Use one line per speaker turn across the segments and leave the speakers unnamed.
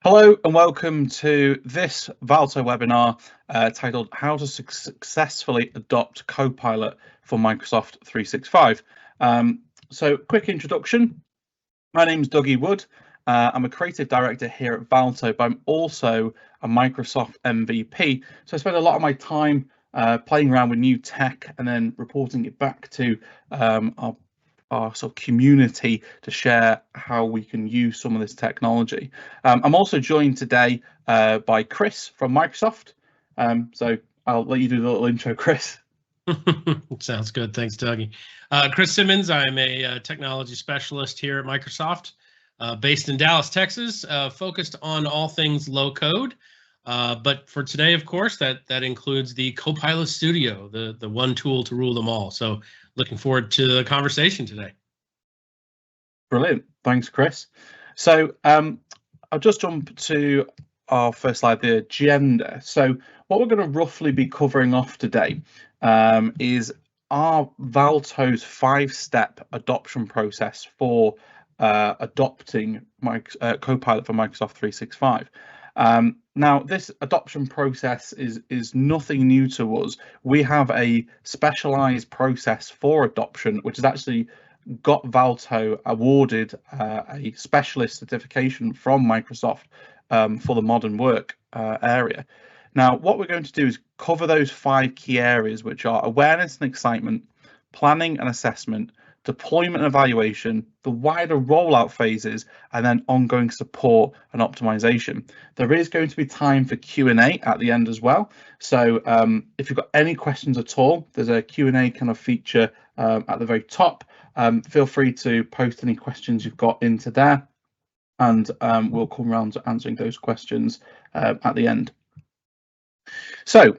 Hello and welcome to this Valto webinar titled How to Successfully Adopt Copilot for Microsoft 365. So quick introduction. My name is Dougie Wood. I'm a creative director here at Valto, but I'm also a Microsoft MVP. So I spend a lot of my time playing around with new tech and then reporting it back to our sort of community to share how we can use some of this technology. I'm also joined today by Chris from Microsoft. So I'll let you do the little intro, Chris.
Sounds good. Thanks, Dougie. Chris Simmons. I'm a technology specialist here at Microsoft, based in Dallas, Texas, focused on all things low code. But for today, of course, that includes the Copilot Studio, the one tool to rule them all. So looking forward to the conversation today.
Brilliant. Thanks, Chris. So I'll just jump to our first slide, the agenda. So what we're going to roughly be covering off today is our Valto's 5-step adoption process for adopting Copilot for Microsoft 365. Now, this adoption process is nothing new to us. We have a specialized process for adoption, which has actually got Valto awarded a specialist certification from Microsoft for the modern work area. Now, what we're going to do is cover those 5 key areas, which are awareness and excitement, planning and assessment, deployment and evaluation, the wider rollout phases, and then ongoing support and optimization. There is going to be time for Q&A at the end as well. So if you've got any questions at all, there's a Q&A kind of feature at the very top. Feel free to post any questions you've got into there, and we'll come around to answering those questions at the end. So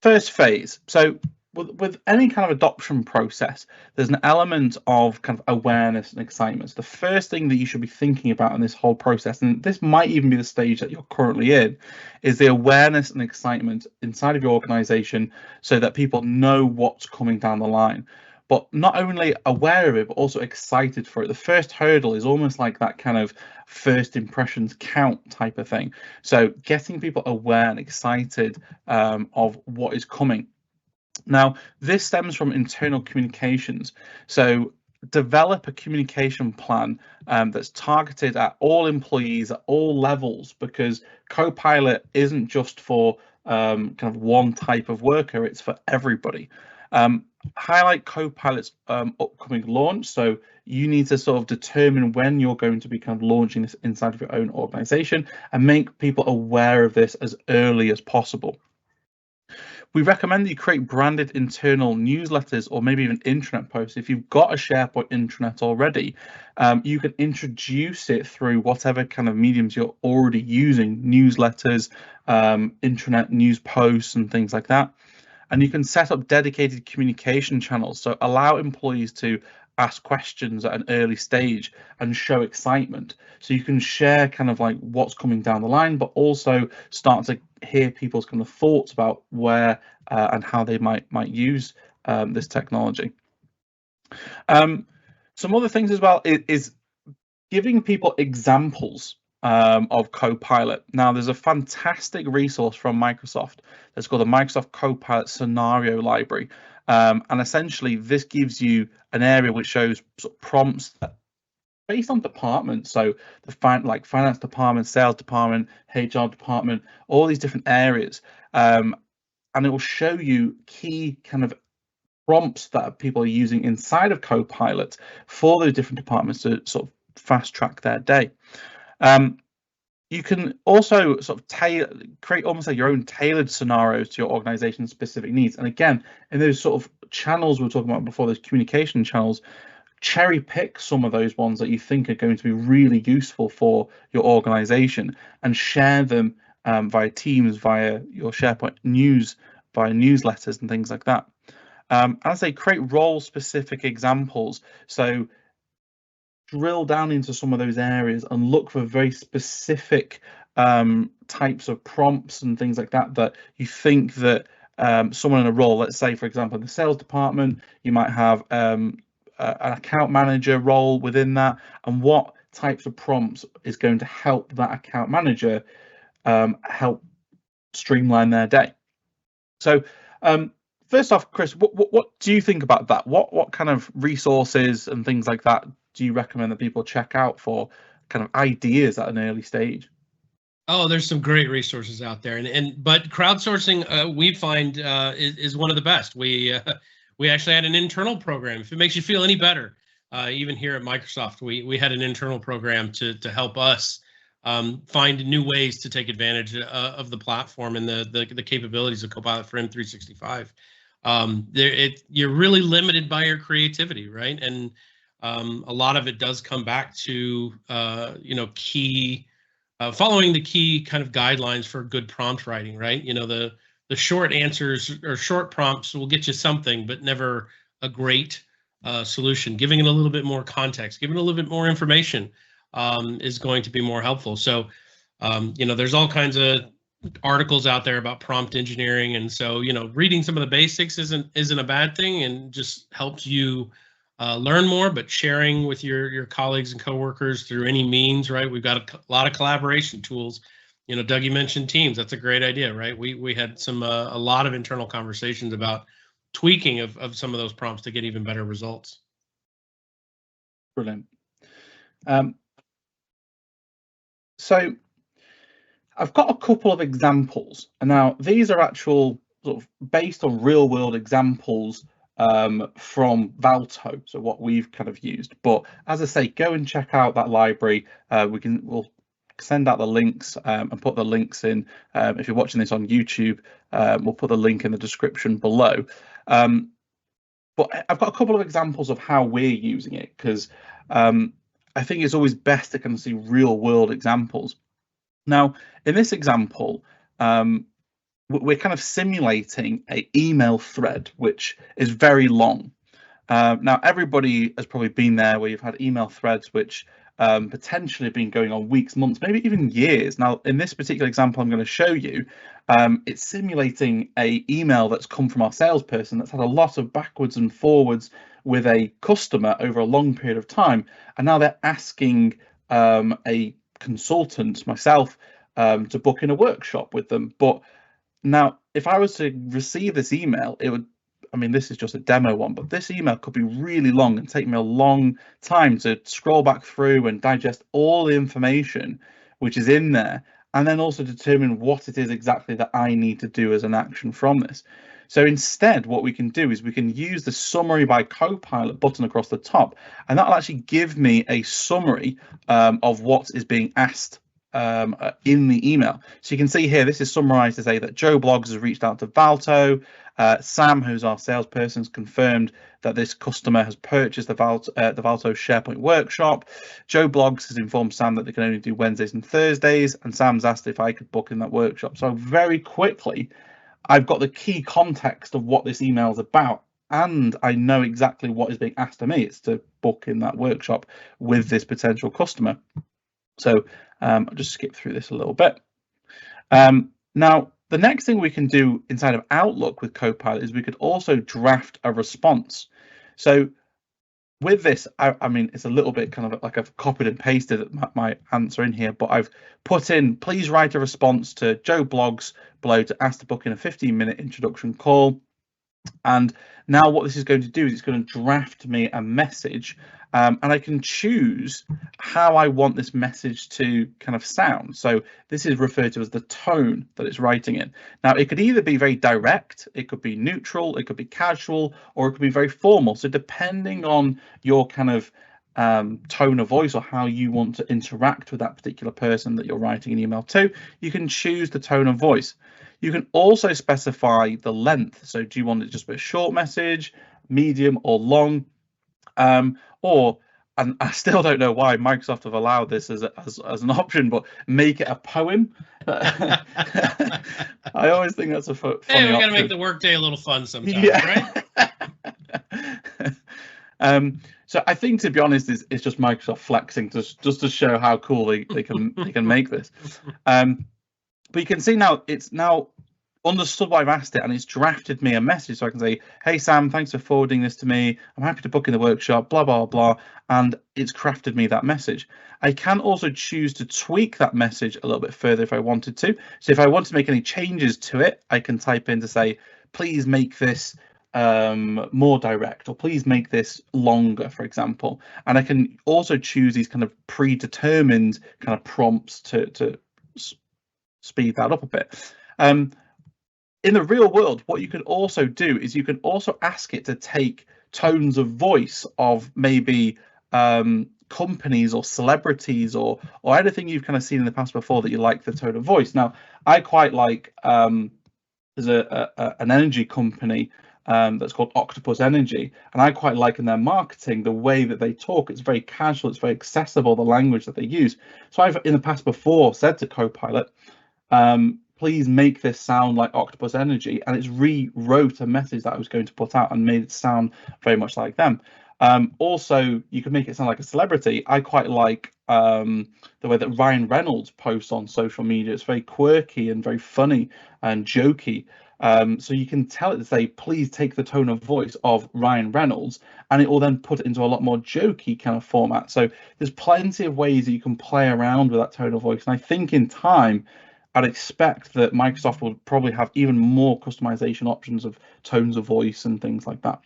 first phase. So with any kind of adoption process, there's an element of kind of awareness and excitement. So the first thing that you should be thinking about in this whole process, and this might even be the stage that you're currently in, is the awareness and excitement inside of your organization so that people know what's coming down the line. But not only aware of it, but also excited for it. The first hurdle is almost like that kind of first impressions count type of thing. So getting people aware and excited of what is coming. Now, this stems from internal communications. So develop a communication plan that's targeted at all employees at all levels, because Copilot isn't just for kind of one type of worker, it's for everybody. Highlight Copilot's upcoming launch. So you need to sort of determine when you're going to be kind of launching this inside of your own organization and make people aware of this as early as possible. We recommend that you create branded internal newsletters or maybe even intranet posts. If you've got a SharePoint intranet already, you can introduce it through whatever kind of mediums you're already using, newsletters, intranet news posts and things like that. And you can set up dedicated communication channels. So allow employees to ask questions at an early stage and show excitement. So you can share kind of like what's coming down the line, but also start to hear people's kind of thoughts about where and how they might use this technology. Some other things as well is giving people examples of Copilot. Now, there's a fantastic resource from Microsoft that's called the Microsoft Copilot Scenario Library. And essentially, this gives you an area which shows sort of prompts based on departments. So the finance department, sales department, HR department, all these different areas. And it will show you key kind of prompts that people are using inside of Copilot for those different departments to sort of fast track their day. You can also sort of create almost like your own tailored scenarios to your organization's specific needs. And again, in those sort of channels we were talking about before, those communication channels, cherry pick some of those ones that you think are going to be really useful for your organization and share them via Teams, via your SharePoint news, via newsletters and things like that. As they create role-specific examples, so drill down into some of those areas and look for very specific types of prompts and things like that that you think that someone in a role, let's say, for example, in the sales department, you might have an account manager role within that, and what types of prompts is going to help that account manager help streamline their day. So first off, Chris, what do you think about that? What kind of resources and things like that do you recommend that people check out for kind of ideas at an early stage?
Oh, there's some great resources out there, but crowdsourcing we find is one of the best. We actually had an internal program. If it makes you feel any better, even here at Microsoft, we had an internal program to help us find new ways to take advantage of the platform and the capabilities of Copilot for M365. You're really limited by your creativity, right? And a lot of it does come back to key. Following the key kind of guidelines for good prompt writing, right? The short answers or short prompts will get you something, but never a great solution. Giving it a little bit more context, giving it a little bit more information is going to be more helpful. So, there's all kinds of articles out there about prompt engineering, and so reading some of the basics isn't a bad thing, and just helps you learn more, but sharing with your colleagues and coworkers through any means, right? We've got a lot of collaboration tools. Dougie mentioned Teams. That's a great idea, right? We had a lot of internal conversations about tweaking of some of those prompts to get even better results.
Brilliant. So I've got a couple of examples, and now these are actual sort of based on real world examples from Valto, so what we've kind of used. But as I say, go and check out that library. We'll send out the links and put the links in. If you're watching this on YouTube, we'll put the link in the description below. But I've got a couple of examples of how we're using it, because I think it's always best to kind of see real world examples. Now, in this example, we're kind of simulating an email thread, which is very long. Now, everybody has probably been there where you've had email threads which potentially have been going on weeks, months, maybe even years. Now, in this particular example I'm going to show you, it's simulating an email that's come from our salesperson that's had a lot of backwards and forwards with a customer over a long period of time. And now they're asking a consultant, myself, to book in a workshop with them. But now, if I was to receive this email, it would, this is just a demo one, but this email could be really long and take me a long time to scroll back through and digest all the information which is in there, and then also determine what it is exactly that I need to do as an action from this. So instead, what we can do is we can use the summary by Copilot button across the top, and that'll actually give me a summary of what is being asked in the email. So you can see here, this is summarized to say that Joe Bloggs has reached out to Valto. Sam, who's our salesperson, has confirmed that this customer has purchased the Valto SharePoint workshop. Joe Bloggs has informed Sam that they can only do Wednesdays and Thursdays, and Sam's asked if I could book in that workshop. So very quickly, I've got the key context of what this email is about, and I know exactly what is being asked of me. It's to book in that workshop with this potential customer. So I'll just skip through this a little bit. Now, the next thing we can do inside of Outlook with Copilot is we could also draft a response. So with this, it's a little bit kind of like I've copied and pasted my answer in here, but I've put in, please write a response to Joe Bloggs below to ask to book in a 15-minute introduction call. And now what this is going to do is it's going to draft me a message, and I can choose how I want this message to kind of sound. So this is referred to as the tone that it's writing in. Now, it could either be very direct, it could be neutral, it could be casual, or it could be very formal. So depending on your kind of tone of voice or how you want to interact with that particular person that you're writing an email to, you can choose the tone of voice. You can also specify the length. So do you want it just be a short message, medium, or long? And I still don't know why Microsoft have allowed this as an option, but make it a poem. I always think that's a funny option.
Hey, we got to make the workday a little fun sometimes, yeah.
Right? So I think, to be honest, it's just Microsoft flexing just to show how cool they can make this. But you can see now it's now understood what I've asked it, and it's drafted me a message so I can say, hey Sam, thanks for forwarding this to me, I'm happy to book in the workshop, blah blah blah, and it's crafted me that message. I can also choose to tweak that message a little bit further if I wanted to. So if I want to make any changes to it, I can type in to say, please make this more direct, or please make this longer, for example. And I can also choose these kind of predetermined kind of prompts to speed that up a bit. In the real world, what you can also do is you can also ask it to take tones of voice of maybe companies or celebrities or anything you've kind of seen in the past before that you like the tone of voice. Now, I quite like there's an energy company that's called Octopus Energy, and I quite like in their marketing the way that they talk. It's very casual, it's very accessible, the language that they use. So I've in the past before said to Copilot, please make this sound like Octopus Energy, and it's rewrote a message that I was going to put out and made it sound very much like them. Also, you can make it sound like a celebrity. I quite like the way that Ryan Reynolds posts on social media. It's very quirky and very funny and jokey. So you can tell it to say, please take the tone of voice of Ryan Reynolds, and it will then put it into a lot more jokey kind of format. So there's plenty of ways that you can play around with that tone of voice. And I think in time, I'd expect that Microsoft will probably have even more customization options of tones of voice and things like that.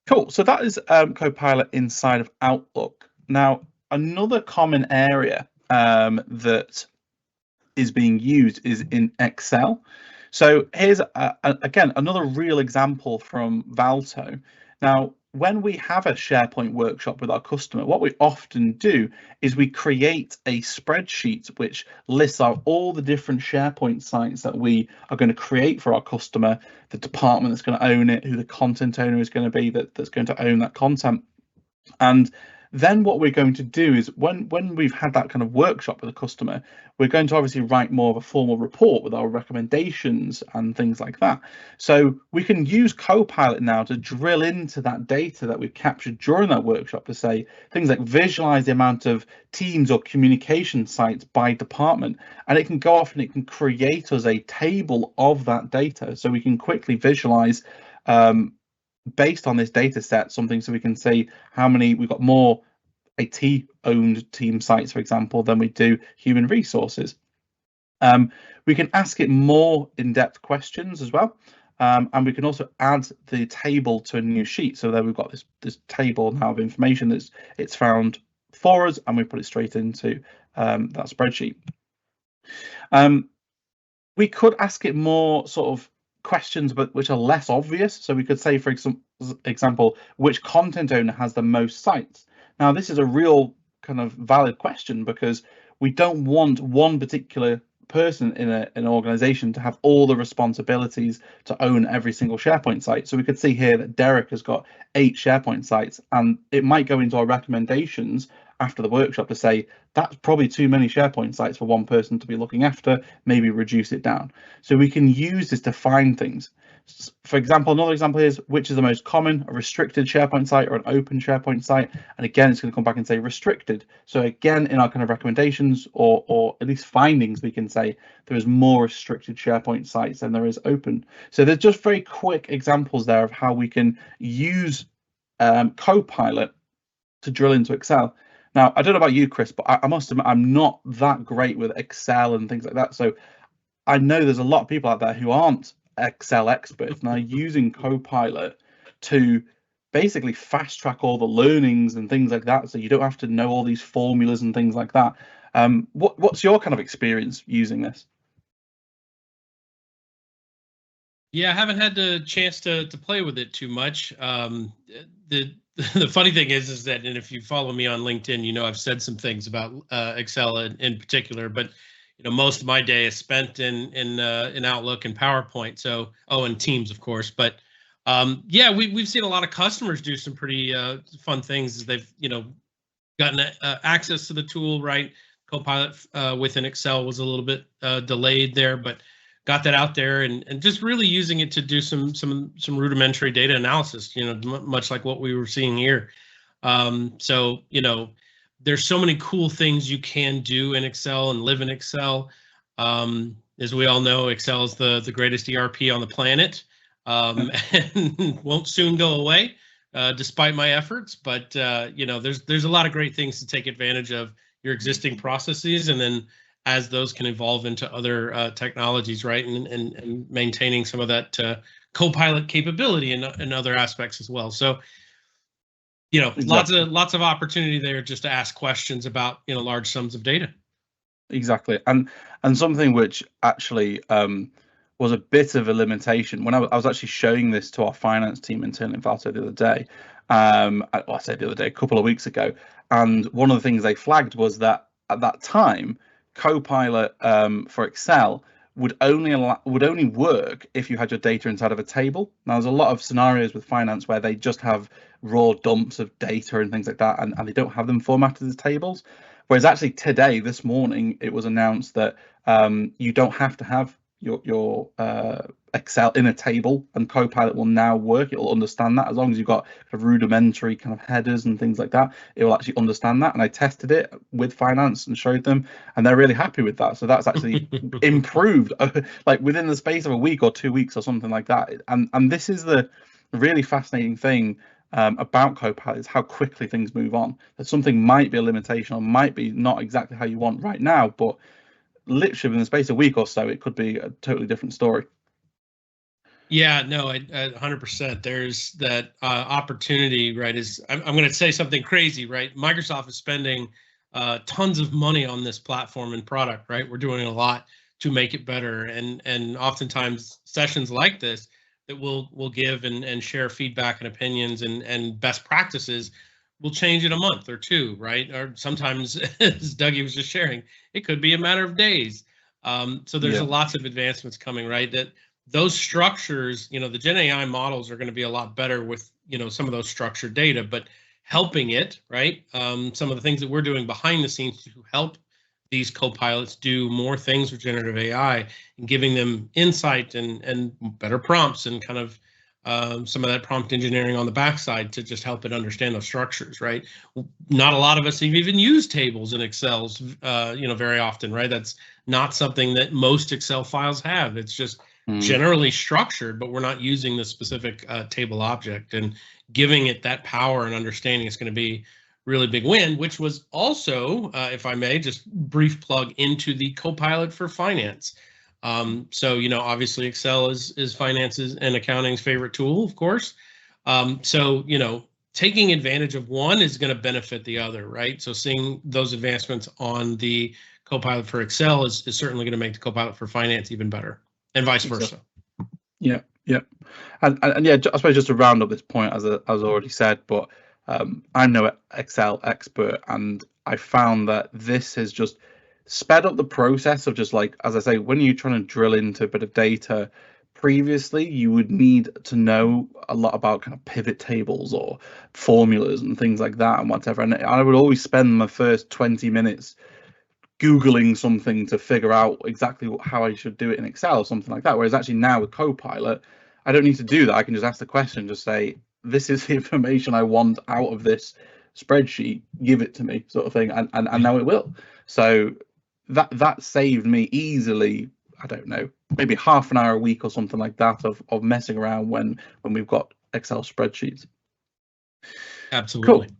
Cool. So that is Copilot inside of Outlook. Now, another common area that is being used is in Excel. So here's again another real example from Valto. Now, when we have a SharePoint workshop with our customer, what we often do is we create a spreadsheet which lists out all the different SharePoint sites that we are going to create for our customer, the department that's going to own it, who the content owner is going to be that's going to own that content. And then what we're going to do is when we've had that kind of workshop with a customer, we're going to obviously write more of a formal report with our recommendations and things like that. So we can use Copilot now to drill into that data that we've captured during that workshop to say things like visualize the amount of teams or communication sites by department, and it can go off and it can create us a table of that data so we can quickly visualize based on this data set something, so we can see how many we've got more IT owned team sites, for example, than we do human resources. We can ask it more in-depth questions as well, and we can also add the table to a new sheet. So there we've got this table now of information that's it's found for us, and we put it straight into that spreadsheet. We could ask it more sort of questions but which are less obvious. So we could say, for example, which content owner has the most sites? Now, this is a real kind of valid question because we don't want one particular person in an organization to have all the responsibilities to own every single SharePoint site. So we could see here that Derek has got 8 SharePoint sites, and it might go into our recommendations after the workshop to say that's probably too many SharePoint sites for one person to be looking after, maybe reduce it down. So we can use this to find things. For example, another example is which is the most common, a restricted SharePoint site or an open SharePoint site? And again, it's going to come back and say restricted. So again, in our kind of recommendations or at least findings, we can say there is more restricted SharePoint sites than there is open. So there's just very quick examples there of how we can use Copilot to drill into Excel. Now, I don't know about you, Chris, but I must admit I'm not that great with Excel and things like that. So I know there's a lot of people out there who aren't Excel experts now using Copilot to basically fast track all the learnings and things like that, so you don't have to know all these formulas and things like that. What's your kind of experience using this?
Yeah, I haven't had the chance to play with it too much. The funny thing is that, and if you follow me on LinkedIn, you know I've said some things about Excel in particular, but you know most of my day is spent in Outlook and PowerPoint. So and Teams, of course. But yeah, we've seen a lot of customers do some pretty fun things as they've gotten access to the tool. Right, Copilot within Excel was a little bit delayed there, but got that out there and just really using it to do some rudimentary data analysis, much like what we were seeing here. So, there's so many cool things you can do in Excel and live in Excel. As we all know, Excel is the greatest ERP on the planet, and won't soon go away, despite my efforts. But there's a lot of great things to take advantage of your existing processes, and then as those can evolve into other technologies, right, and maintaining some of that Copilot capability in other aspects as well. So,
Exactly.
lots of opportunity there just to ask questions about large sums of data.
Exactly, and something which actually was a bit of a limitation when I was actually showing this to our finance team internally in Valto the other day. I say the other day, a couple of weeks ago, and one of the things they flagged was that at that time, Copilot for Excel would only work if you had your data inside of a table. Now, there's a lot of scenarios with finance where they just have raw dumps of data and things like that, and they don't have them formatted as tables. Whereas actually today, this morning, it was announced that you don't have to have your Excel in a table, and Copilot will now work. It will understand that as long as you've got rudimentary kind of headers and things like that. It will actually understand that. And I tested it with finance and showed them, and they're really happy with that. So that's actually improved, like within the space of a week or 2 weeks or something like that. And this is the really fascinating thing about Copilot, is how quickly things move on. That something might be a limitation or might be not exactly how you want right now, but literally in the space of a week or so, it could be a totally different story.
Yeah, no, 100%. There's that opportunity, right? I'm going to say something crazy, right? Microsoft is spending tons of money on this platform and product, right? We're doing a lot to make it better, and oftentimes sessions like this that we'll give and share feedback and opinions and best practices will change in a month or two, right? Or sometimes, as Dougie was just sharing, it could be a matter of days. So there's lots of advancements coming, right? That those structures, the Gen AI models are going to be a lot better with, some of those structured data, but helping it, right? Some of the things that we're doing behind the scenes to help these co-pilots do more things with generative AI and giving them insight and better prompts and kind of some of that prompt engineering on the backside to just help it understand those structures, right? Not a lot of us have even used tables in Excel's, very often, right? That's not something that most Excel files have. It's just generally structured, but we're not using the specific table object, and giving it that power and understanding is going to be really big win, which was also, if I may, just brief plug into the Copilot for finance. So, obviously Excel is finance's and accounting's favorite tool, of course. So, taking advantage of one is going to benefit the other, right? So seeing those advancements on the Copilot for Excel is certainly going to make the Copilot for finance even better, and vice versa.
Yeah. And yeah, I suppose just to round up this point, as I already said, but I'm no Excel expert, and I found that this has just sped up the process of just, like, as I say, when you're trying to drill into a bit of data, previously you would need to know a lot about kind of pivot tables or formulas and things like that and whatever. And I would always spend my first 20 minutes Googling something to figure out exactly how I should do it in Excel or something like that. Whereas actually now with Copilot, I don't need to do that. I can just ask the question, just say, this is the information I want out of this spreadsheet, give it to me, sort of thing, and now it will. So that saved me easily, I don't know, maybe half an hour a week or something like that of messing around when we've got Excel spreadsheets.
Absolutely.
Cool.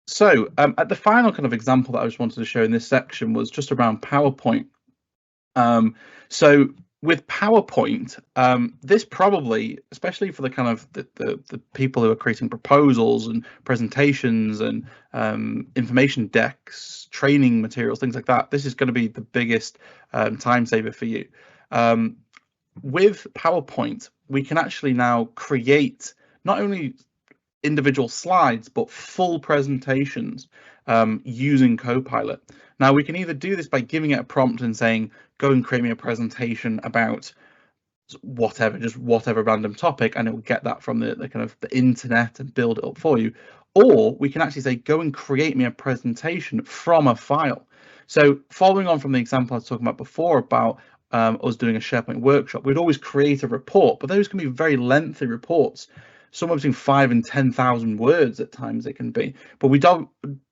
So at the final kind of example that I just wanted to show in this section was just around PowerPoint. So with PowerPoint, this probably, especially for the kind of the people who are creating proposals and presentations and information decks, training materials, things like that, this is going to be the biggest time saver for you. With PowerPoint, we can actually now create not only individual slides but full presentations using Copilot. Now we can either do this by giving it a prompt and saying, go and create me a presentation about whatever, just whatever random topic, and it will get that from the kind of the internet and build it up for you. Or we can actually say, go and create me a presentation from a file. So following on from the example I was talking about before about us doing a SharePoint workshop, we'd always create a report, but those can be very lengthy reports. somewhere between 5 and 10,000 words at times it can be, but we don't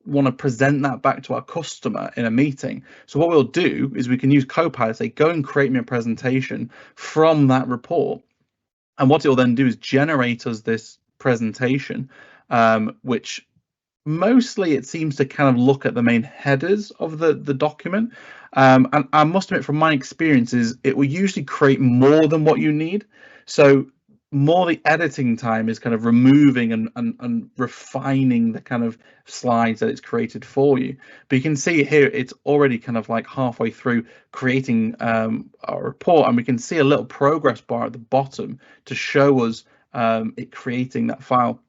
want to present that back to our customer in a meeting. So what we'll do is we can use Copilot, say, go and create me a presentation from that report. And what it will then do is generate us this presentation, which mostly it seems to kind of look at the main headers of the document. And I must admit, from my experiences, it will usually create more than what you need. So more the editing time is kind of removing and refining the kind of slides that it's created for you. But you can see here, it's already kind of like halfway through creating our report, and we can see a little progress bar at the bottom to show us it creating that file.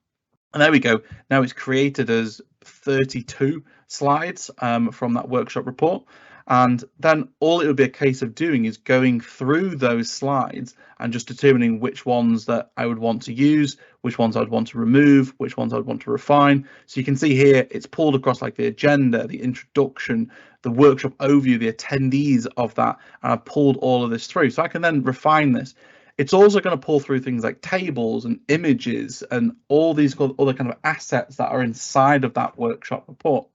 And there we go. Now it's created as 32 slides from that workshop report. And then all it would be a case of doing is going through those slides and just determining which ones that I would want to use, which ones I'd want to remove, which ones I'd want to refine. So you can see here, it's pulled across like the agenda, the introduction, the workshop overview, the attendees of that, and I've pulled all of this through. So I can then refine this. It's also going to pull through things like tables and images and all these other kind of assets that are inside of that workshop report.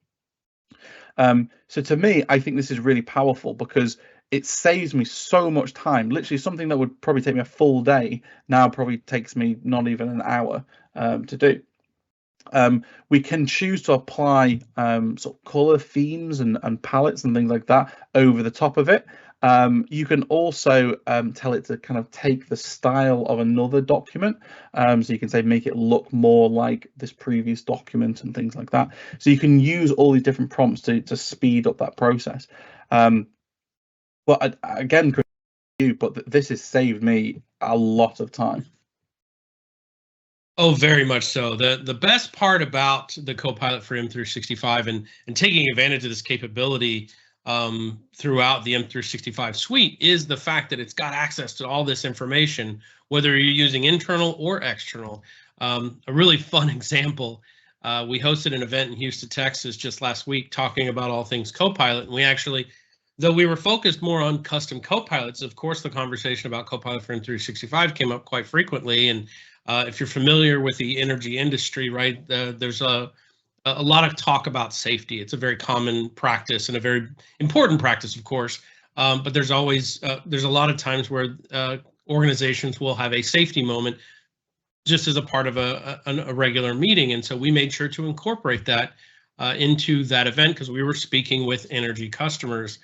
So to me, I think this is really powerful because it saves me so much time. Literally something that would probably take me a full day now probably takes me not even an hour to do. We can choose to apply sort of color themes and palettes and things like that over the top of it. You can also tell it to kind of take the style of another document. So you can say, make it look more like this previous document and things like that. So you can use all these different prompts to speed up that process. But again, but this has saved me a lot of time.
Oh, very much so. The best part about the Copilot for M365 and taking advantage of this capability throughout the M365 suite is the fact that it's got access to all this information, whether you're using internal or external. A really fun example, we hosted an event in Houston, Texas just last week talking about all things Copilot, and we actually, though we were focused more on custom Copilots, of course the conversation about Copilot for M365 came up quite frequently. And if you're familiar with the energy industry, right, there's a lot of talk about safety. It's a very common practice and a very important practice, of course. But there's always there's a lot of times where organizations will have a safety moment just as a part of a regular meeting. And so we made sure to incorporate that into that event because we were speaking with energy customers.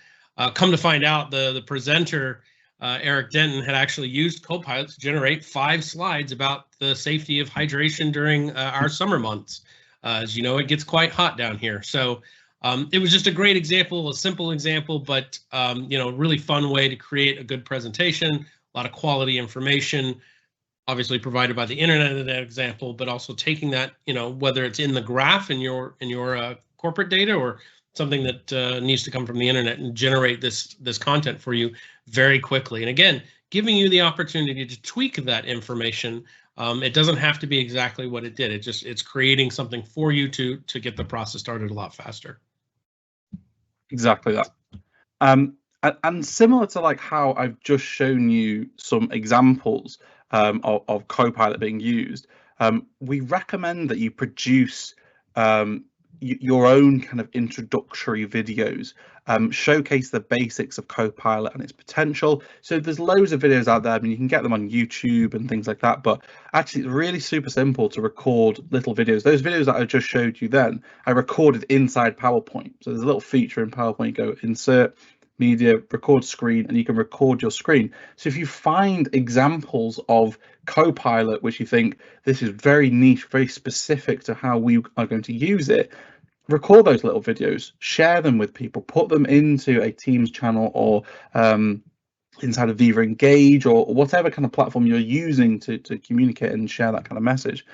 Come to find out, the presenter, Eric Denton, had actually used Copilot to generate 5 slides about the safety of hydration during our summer months. As you know, it gets quite hot down here. So it was just a great example, a simple example, but you know, really fun way to create a good presentation, a lot of quality information, obviously provided by the internet in that example, but also taking that, you know, whether it's in the graph in your corporate data or something that needs to come from the internet and generate this content for you very quickly. And again, giving you the opportunity to tweak that information. It doesn't have to be exactly what it did. It's creating something for you to get the process started a lot faster.
Exactly that. And similar to like how I've just shown you some examples of Copilot being used, we recommend that you produce your own kind of introductory videos, showcase the basics of Copilot and its potential. So there's loads of videos out there. I mean, you can get them on YouTube and things like that, but actually it's really super simple to record little videos. Those videos that I just showed you then, I recorded inside PowerPoint. So there's a little feature in PowerPoint, you go insert, media, record screen, and you can record your screen. So if you find examples of Copilot, which you think this is very niche, very specific to how we are going to use it, record those little videos, share them with people, put them into a Teams channel or inside of Viva Engage or whatever kind of platform you're using to communicate and share that kind of message.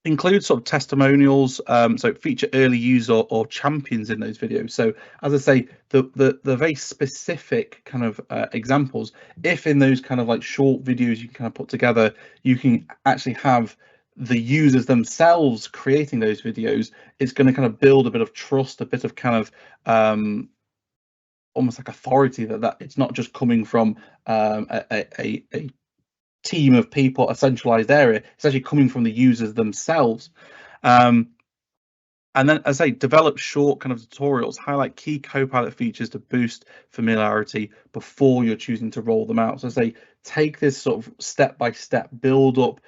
Include sort of testimonials, so feature early user or champions in those videos. So as I say, the very specific kind of examples, if in those kind of like short videos you can kind of put together, you can actually have the users themselves creating those videos, it's going to kind of build a bit of trust, a bit of kind of almost like authority that it's not just coming from a team of people, a centralized area. It's actually coming from the users themselves. And then, as I say, develop short kind of tutorials, highlight key Copilot features to boost familiarity before you're choosing to roll them out. So as I say, take this sort of step-by-step build up.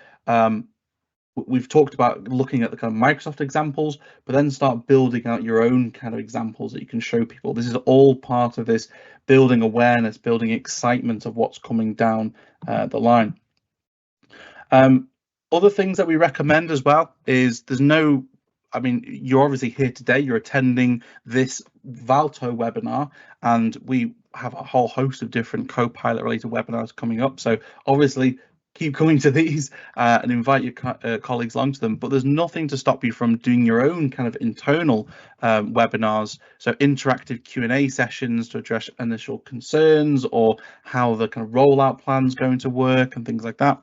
We've talked about looking at the kind of Microsoft examples, but then start building out your own kind of examples that you can show people. This is all part of this building awareness, building excitement of what's coming down the line. Other things that we recommend as well is you're obviously here today, you're attending this Valto webinar, and we have a whole host of different Copilot related webinars coming up. So obviously keep coming to these and invite your colleagues along to them, but there's nothing to stop you from doing your own kind of internal webinars. So interactive Q&A sessions to address initial concerns or how the kind of rollout plan's going to work and things like that.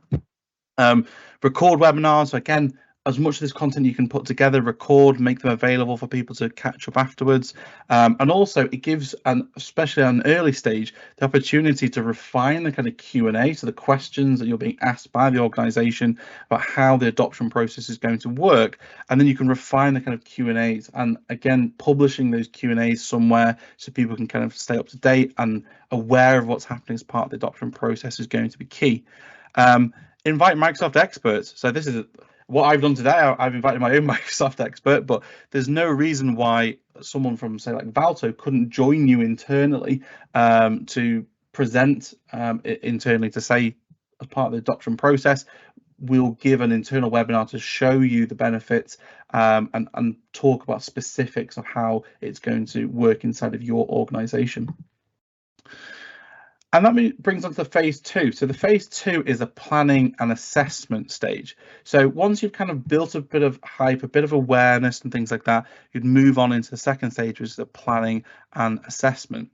Record webinars. So again, as much of this content you can put together, record, make them available for people to catch up afterwards. And also it gives, especially at an early stage, the opportunity to refine the kind of Q&A, so the questions that you're being asked by the organization about how the adoption process is going to work. And then you can refine the kind of Q&As, and again, publishing those Q&As somewhere so people can kind of stay up to date and aware of what's happening as part of the adoption process is going to be key. Invite Microsoft experts. So this is what I've done today. I've invited my own Microsoft expert, but there's no reason why someone from, say, like Valto couldn't join you internally to present internally, to say, as part of the adoption process, we'll give an internal webinar to show you the benefits and talk about specifics of how it's going to work inside of your organization. And that brings on to phase 2. So the phase 2 is a planning and assessment stage. So once you've kind of built a bit of hype, a bit of awareness and things like that, you'd move on into the second stage, which is the planning and assessment.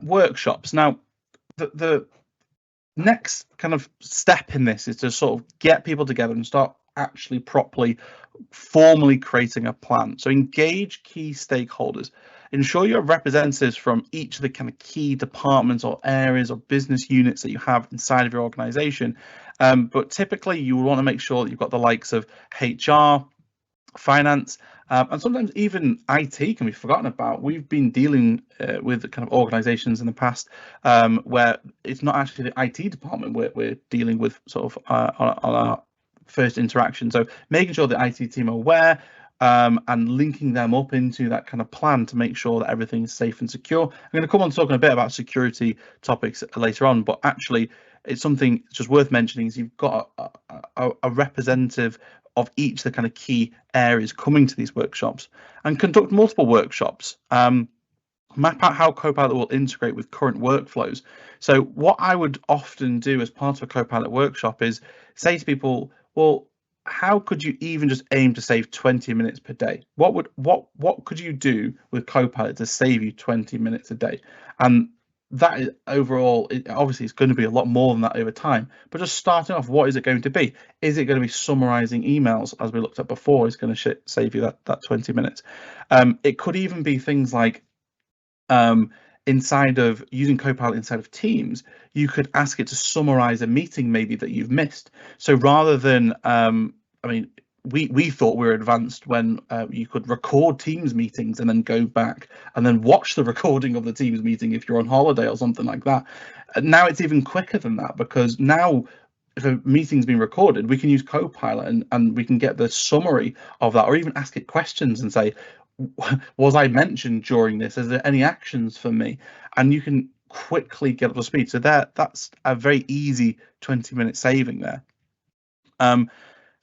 Workshops. Now, the next kind of step in this is to sort of get people together and start actually properly, formally creating a plan. So engage key stakeholders. Ensure you have representatives from each of the kind of key departments or areas or business units that you have inside of your organization. But typically you want to make sure that you've got the likes of HR, finance, and sometimes even IT can be forgotten about. We've been dealing with kind of organizations in the past where it's not actually the IT department we're dealing with sort of on our first interaction. So making sure the IT team are aware and linking them up into that kind of plan to make sure that everything is safe and secure. I'm going to come on talking a bit about security topics later on, but actually it's something just worth mentioning is you've got a representative of each of the kind of key areas coming to these workshops, and conduct multiple workshops. Map out how Copilot will integrate with current workflows. So what I would often do as part of a Copilot workshop is say to people, well, how could you even just aim to save 20 minutes per day? What could you do with Copilot to save you 20 minutes a day? And that is overall, obviously it's going to be a lot more than that over time, but just starting off, what is it going to be? Is it going to be summarizing emails, as we looked at before, is going to save you that 20 minutes? It could even be things like inside of using Copilot inside of Teams, you could ask it to summarize a meeting maybe that you've missed. So rather than, we thought we were advanced when you could record Teams meetings and then go back and then watch the recording of the Teams meeting if you're on holiday or something like that. Now it's even quicker than that, because now if a meeting's been recorded, we can use Copilot and we can get the summary of that, or even ask it questions and say, was I mentioned during this? Is there any actions for me? And you can quickly get up to speed. So that's a very easy 20-minute saving there.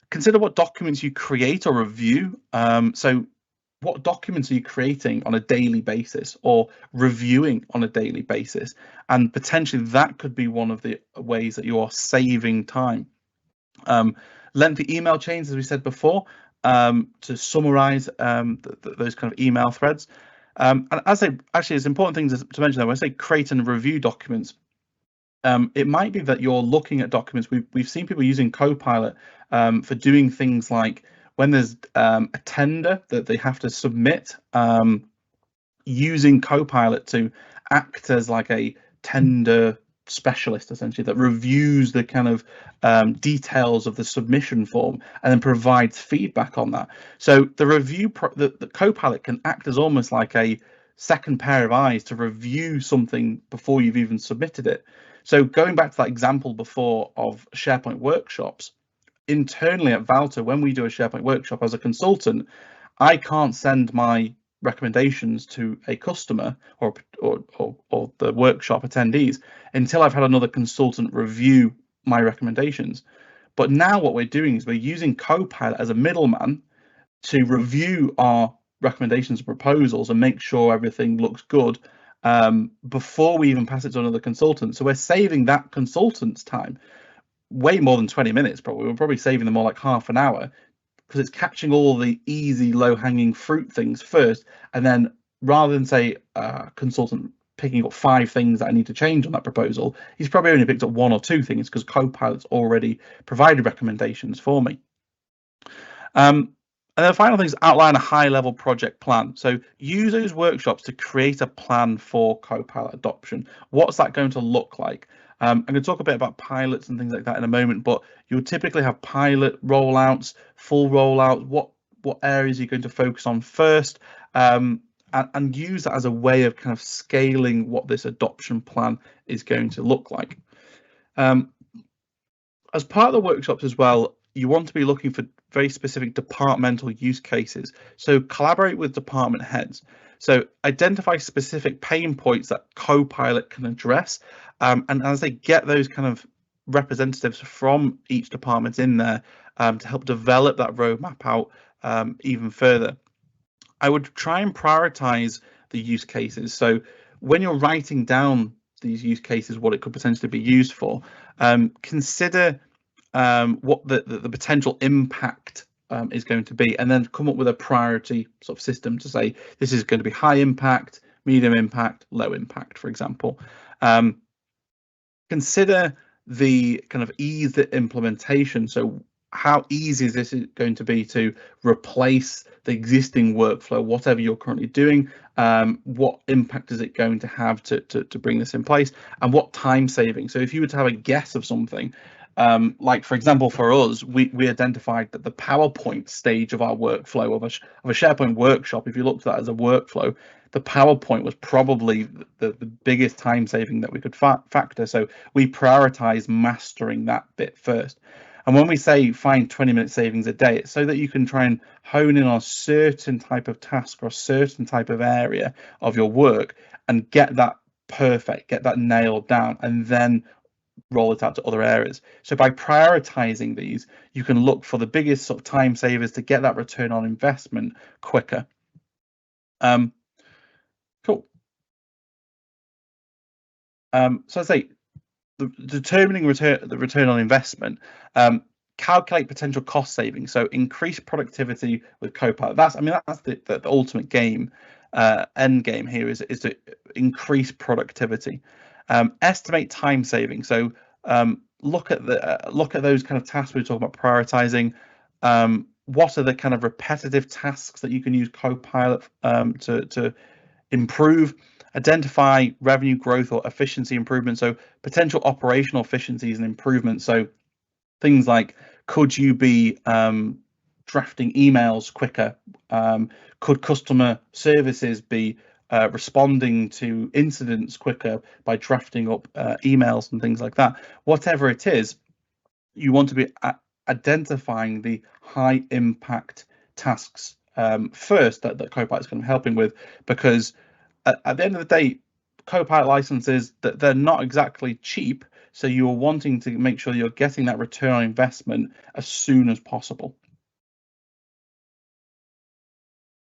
Consider what documents you create or review. So what documents are you creating on a daily basis or reviewing on a daily basis? And potentially that could be one of the ways that you are saving time. Lengthy email chains, as we said before, to summarize those kind of email threads. And as actually, it's important things to mention, though, when I say create and review documents, it might be that you're looking at documents. We've seen people using Copilot for doing things like when there's a tender that they have to submit, using Copilot to act as like a tender specialist, essentially, that reviews the kind of details of the submission form and then provides feedback on that. So the the Copilot can act as almost like a second pair of eyes to review something before you've even submitted it. So going back to that example before of SharePoint workshops, internally at Valto, when we do a SharePoint workshop as a consultant, I can't send my recommendations to a customer or the workshop attendees until I've had another consultant review my recommendations. But now what we're doing is we're using Copilot as a middleman to review our recommendations and proposals and make sure everything looks good before we even pass it to another consultant. So we're saving that consultant's time way more than 20 minutes. Probably we're probably saving them more like half an hour, because it's catching all the easy low-hanging fruit things first, and then rather than say consultant picking up 5 things that I need to change on that proposal, he's probably only picked up 1 or 2 things because Copilot's already provided recommendations for me. And then the final thing is outline a high-level project plan. So use those workshops to create a plan for Copilot adoption. What's that going to look like? I'm going to talk a bit about pilots and things like that in a moment, but you'll typically have pilot rollouts, full rollouts. What areas are you going to focus on first? And use that as a way of kind of scaling what this adoption plan is going to look like. As part of the workshops as well, you want to be looking for very specific departmental use cases. So collaborate with department heads. So identify specific pain points that Copilot can address. And as they get those kind of representatives from each department in there to help develop that roadmap out even further, I would try and prioritize the use cases. So when you're writing down these use cases, what it could potentially be used for, consider what the potential impact is going to be, and then come up with a priority sort of system to say this is going to be high impact, medium impact, low impact, for example. Consider the kind of ease of implementation. So how easy is this going to be to replace the existing workflow, whatever you're currently doing? What impact is it going to have to bring this in place, and what time saving? So if you were to have a guess of something, like for example, for us, we identified that the PowerPoint stage of our workflow of a SharePoint workshop, if you looked at that as a workflow, the PowerPoint was probably the biggest time saving that we could factor. So we prioritize mastering that bit first. And when we say find 20-minute savings a day, it's so that you can try and hone in on a certain type of task or a certain type of area of your work and get that perfect, get that nailed down, and then roll it out to other areas. So by prioritizing these, you can look for the biggest sort of time savers to get that return on investment quicker. Cool. So I say determining the return on investment, calculate potential cost savings. So increase productivity with Copilot. That's the ultimate game, end game here is to increase productivity. Estimate time saving. So look at those kind of tasks we were talking about prioritizing. What are the kind of repetitive tasks that you can use Copilot to improve? Identify revenue growth or efficiency improvement. So potential operational efficiencies and improvements. So things like, could you be drafting emails quicker? Could customer services be responding to incidents quicker by drafting up emails and things like that? Whatever it is, you want to be identifying the high impact tasks first that Copilot is going to be helping with, because at the end of the day, Copilot licenses, that they're not exactly cheap. So you're wanting to make sure you're getting that return on investment as soon as possible.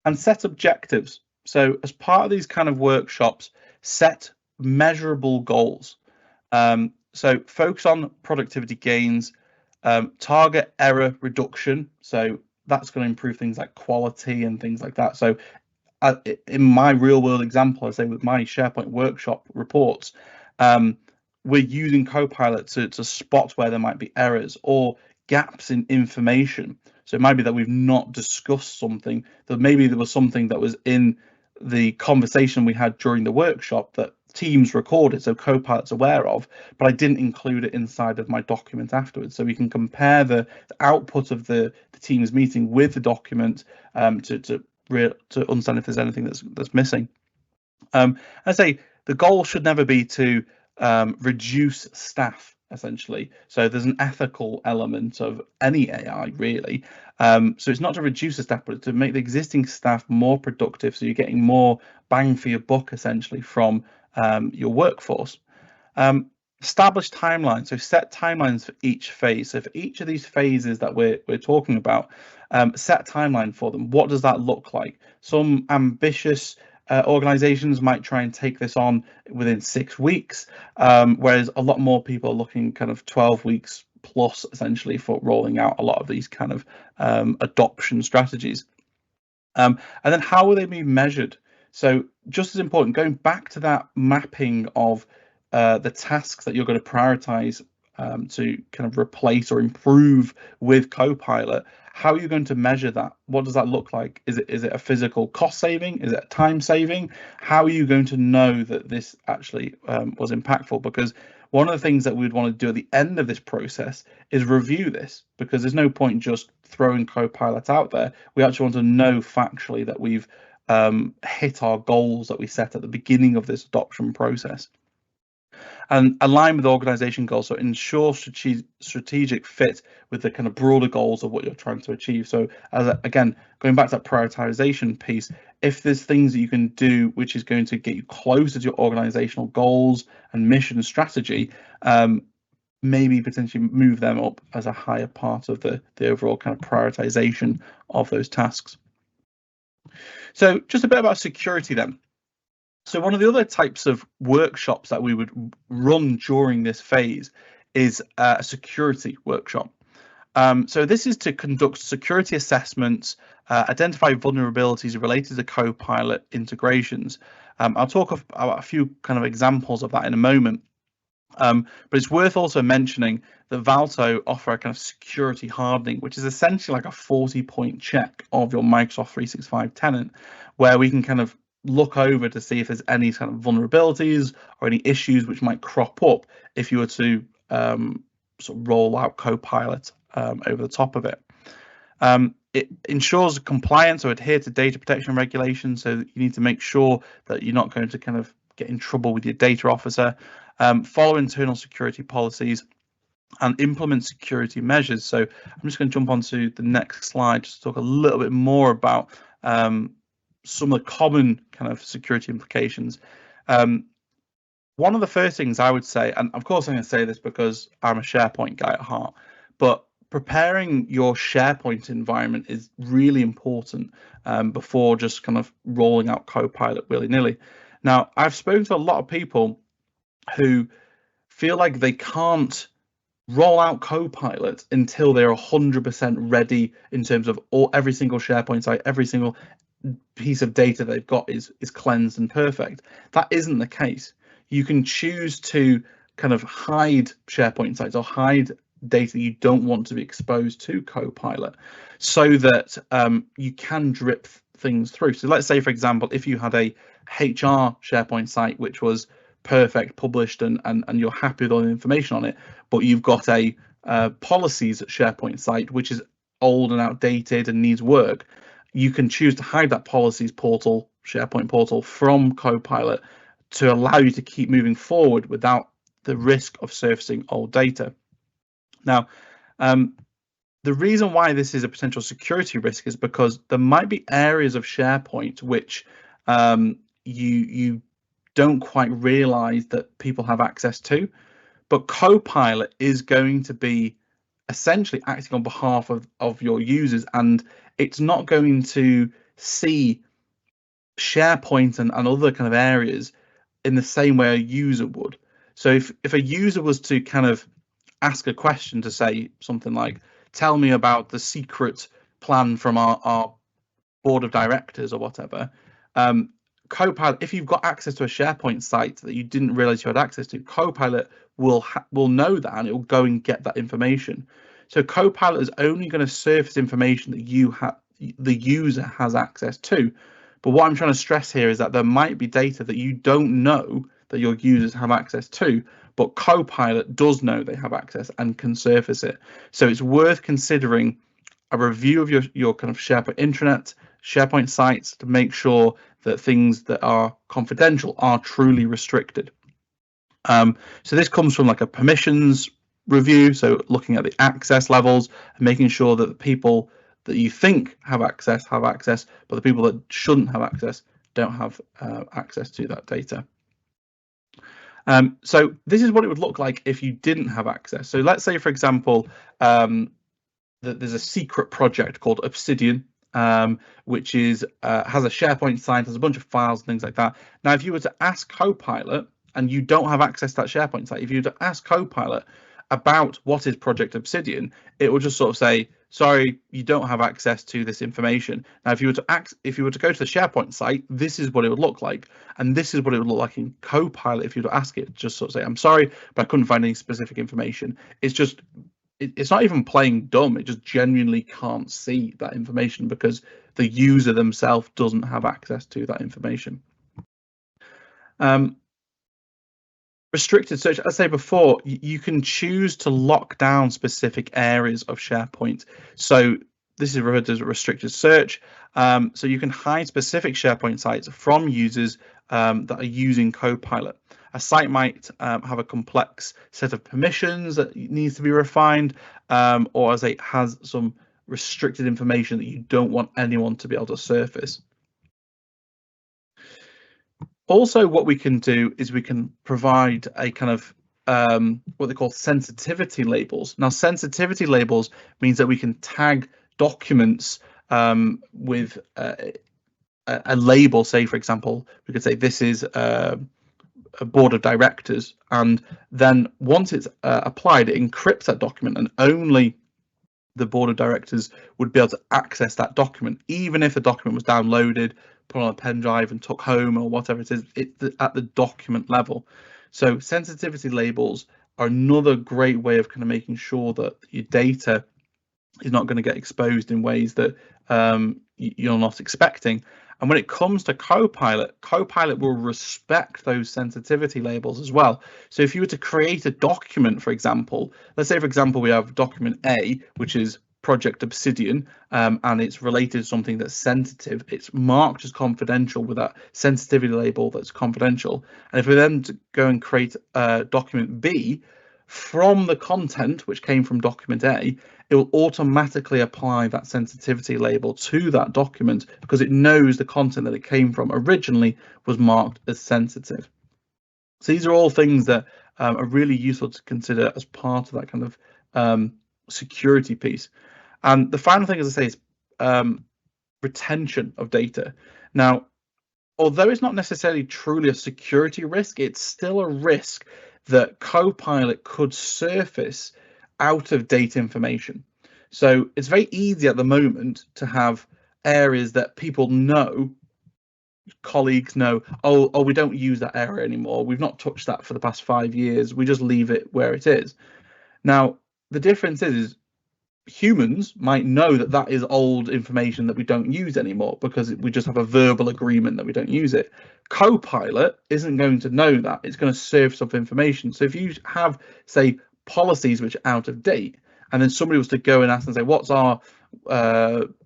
And set objectives. So as part of these kind of workshops, set measurable goals. So focus on productivity gains, target error reduction. So that's going to improve things like quality and things like that. So in my real world example, I say with my SharePoint workshop reports, we're using Copilot to spot where there might be errors or gaps in information. So it might be that we've not discussed something, that maybe there was something that was in the conversation we had during the workshop that Teams recorded, so Copilot's aware of, but I didn't include it inside of my document afterwards. So we can compare the output of the Teams meeting with the document to understand if there's anything that's missing. I say the goal should never be to reduce staff, essentially. So there's an ethical element of any AI, really. So it's not to reduce the staff, but to make the existing staff more productive, so you're getting more bang for your buck, essentially, from your workforce. Establish timelines, so set timelines for each phase. So for each of these phases that we're talking about, set timeline for them. What does that look like? Some ambitious organizations might try and take this on within 6 weeks, whereas a lot more people are looking kind of 12 weeks plus, essentially, for rolling out a lot of these kind of adoption strategies. And then how will they be measured? So just as important, going back to that mapping of the tasks that you're going to prioritize to kind of replace or improve with Copilot, how are you going to measure that? What does that look like? Is it a physical cost saving? Is it a time saving? How are you going to know that this actually was impactful? Because one of the things that we'd want to do at the end of this process is review this, because there's no point just throwing Copilot out there. We actually want to know factually that we've hit our goals that we set at the beginning of this adoption process. And align with organization goals, so ensure strategic fit with the kind of broader goals of what you're trying to achieve. So again, going back to that prioritization piece, if there's things that you can do which is going to get you closer to your organizational goals and mission strategy, maybe potentially move them up as a higher part of the overall kind of prioritization of those tasks. So just a bit about security then. So one of the other types of workshops that we would run during this phase is a security workshop. So this is to conduct security assessments, identify vulnerabilities related to Copilot integrations. I'll talk about a few kind of examples of that in a moment. But it's worth also mentioning that Valto offer a kind of security hardening, which is essentially like a 40-point check of your Microsoft 365 tenant, where we can kind of look over to see if there's any kind of vulnerabilities or any issues which might crop up if you were to sort of roll out Copilot over the top of it. It ensures compliance or adhere to data protection regulations, so that you need to make sure that you're not going to kind of get in trouble with your data officer, follow internal security policies, and implement security measures. So I'm just going to jump onto the next slide just to talk a little bit more about some of the common kind of security implications. One of the first things I would say, and of course I'm going to say this because I'm a SharePoint guy at heart, but preparing your SharePoint environment is really important before just kind of rolling out Copilot willy-nilly. Now, I've spoken to a lot of people who feel like they can't roll out Copilot until they're 100% ready in terms of every single SharePoint site, every single piece of data they've got is cleansed and perfect. That isn't the case. You can choose to kind of hide SharePoint sites or hide data you don't want to be exposed to Copilot, so that you can drip things through. So let's say, for example, if you had a HR SharePoint site which was perfect, published, and you're happy with all the information on it, but you've got a policies SharePoint site which is old and outdated and needs work, you can choose to hide that policies portal, SharePoint portal, from Copilot to allow you to keep moving forward without the risk of surfacing old data. Now, the reason why this is a potential security risk is because there might be areas of SharePoint which you don't quite realize that people have access to, but Copilot is going to be essentially acting on behalf of your users, and it's not going to see SharePoint and other kind of areas in the same way a user would. So if a user was to kind of ask a question to say something like, tell me about the secret plan from our board of directors or whatever, Copilot, if you've got access to a SharePoint site that you didn't realize you had access to, Copilot will know that, and it will go and get that information. So Copilot is only going to surface information that the user has access to. But what I'm trying to stress here is that there might be data that you don't know that your users have access to, but Copilot does know they have access and can surface it. So it's worth considering a review of your kind of SharePoint intranet, SharePoint sites to make sure that things that are confidential are truly restricted. So this comes from like a permissions review, so looking at the access levels and making sure that the people that you think have access, but the people that shouldn't have access don't have access to that data. So this is what it would look like if you didn't have access. So let's say, for example, that there's a secret project called Obsidian, which is has a SharePoint site, has a bunch of files and things like that. Now, if you were to ask Copilot and you don't have access to that SharePoint site, if you were to ask Copilot about what is Project Obsidian, it will just sort of say, sorry, you don't have access to this information. Now, if you were to go to the SharePoint site, this is what it would look like, and this is what it would look like in Copilot if you were to ask it. Just sort of say, I'm sorry, but I couldn't find any specific information. It's not even playing dumb. It just genuinely can't see that information because the user themselves doesn't have access to that information. Restricted search, as I say before, you can choose to lock down specific areas of SharePoint. So this is referred to as restricted search. So you can hide specific SharePoint sites from users that are using Copilot. A site might have a complex set of permissions that needs to be refined, or as it has some restricted information that you don't want anyone to be able to surface. Also, what we can do is we can provide a kind of what they call sensitivity labels. Now, sensitivity labels means that we can tag documents with a label. Say, for example, we could say this is a board of directors, and then once it's applied, it encrypts that document, and only the board of directors would be able to access that document, even if the document was downloaded, put on a pen drive and took home or whatever it is. It's at the document level. So sensitivity labels are another great way of kind of making sure that your data is not going to get exposed in ways that you're not expecting. And when it comes to Copilot, Copilot will respect those sensitivity labels as well. So if you were to create a document, for example, let's say, for example, we have document A, which is Project Obsidian, and it's related to something that's sensitive. It's marked as confidential with that sensitivity label that's confidential. And if we then go and create document B from the content which came from document A, it will automatically apply that sensitivity label to that document because it knows the content that it came from originally was marked as sensitive. So these are all things that are really useful to consider as part of that kind of security piece. And the final thing, as I say, is retention of data. Now, although it's not necessarily truly a security risk, it's still a risk that Copilot could surface out of date information. So it's very easy at the moment to have areas that people know, colleagues know, oh, we don't use that area anymore. We've not touched that for the past 5 years. We just leave it where it is. Now, the difference is humans might know that that is old information that we don't use anymore because we just have a verbal agreement that we don't use it. Copilot isn't going to know that. It's going to surface up information. So if you have, say, policies which are out of date, and then somebody was to go and ask and say, what's our